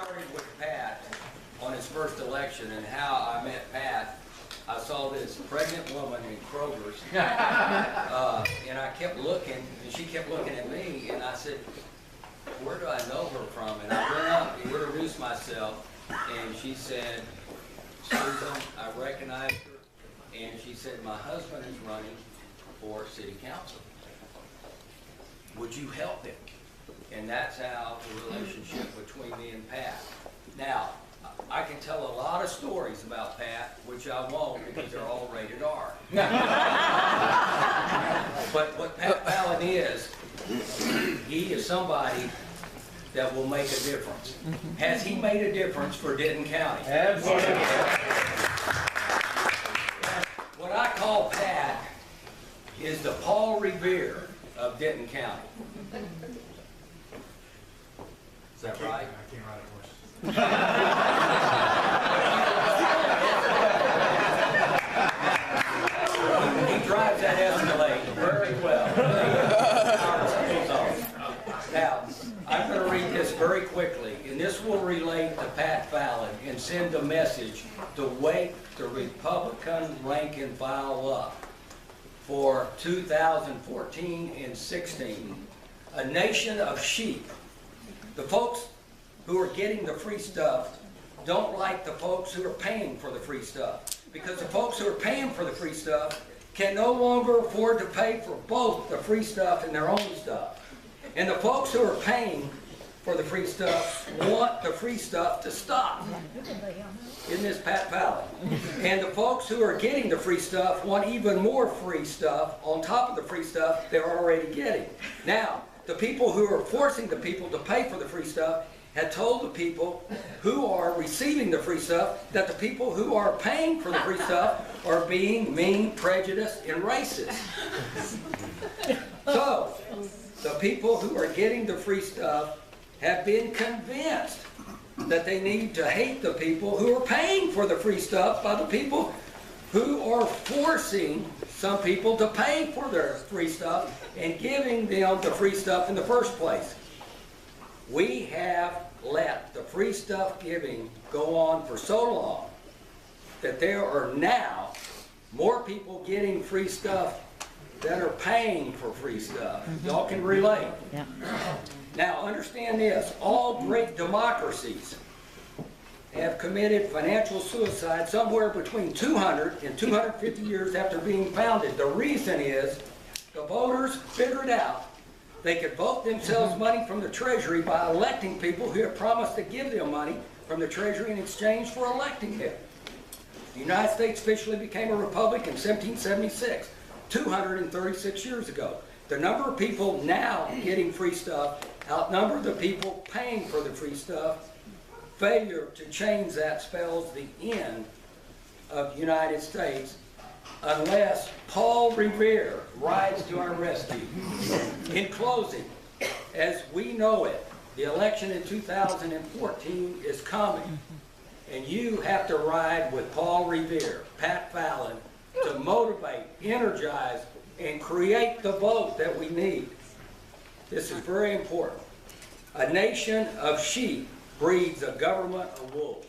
started with Pat on his first election and how I met Pat. I saw this pregnant woman in Kroger's, and I kept looking, and she kept looking at me, and I said, where do I know her from? And I went up and introduced myself, and she said, Susan, I recognized her, and she said, my husband is running for city council. Would you help him? And that's how the relationship between me and Pat. Now, I can tell a lot of stories about Pat, which I won't because they're all rated R. But what Pat Fallon is, he is somebody that will make a difference. Has he made a difference for Denton County? Absolutely. What I call Pat is the Paul Revere of Denton County. Is that right? I can't ride a horse. He drives that Escalade very well. Now, I'm going to read this very quickly, and this will relate to Pat Fallon and send a message to wake the Republican rank and file up for 2014 and 16. A nation of sheep. The folks who are getting the free stuff don't like the folks who are paying for the free stuff, because the folks who are paying for the free stuff can no longer afford to pay for both the free stuff and their own stuff. And the folks who are paying for the free stuff want the free stuff to stop. Isn't this Pat Fallon? And the folks who are getting the free stuff want even more free stuff on top of the free stuff they're already getting. Now, the people who are forcing the people to pay for the free stuff had told the people who are receiving the free stuff that the people who are paying for the free stuff are being mean, prejudiced, and racist. So, the people who are getting the free stuff have been convinced that they need to hate the people who are paying for the free stuff by the people who are forcing some people to pay for their free stuff and giving them the free stuff in the first place. We have let the free stuff giving go on for so long that there are now more people getting free stuff than are paying for free stuff. Y'all can relate. Yeah. Now understand this, all great democracies have committed financial suicide somewhere between 200 and 250 years after being founded. The reason is the voters figured out they could vote themselves money from the Treasury by electing people who have promised to give them money from the Treasury in exchange for electing them. The United States officially became a republic in 1776, 236 years ago. The number of people now getting free stuff outnumber the people paying for the free stuff. Failure to change that spells the end of the United States unless Paul Revere rides to our rescue. In closing, as we know it, the election in 2014 is coming, and you have to ride with Paul Revere, Pat Fallon, to motivate, energize, and create the vote that we need. This is very important. A nation of sheep breeds a government of wolves.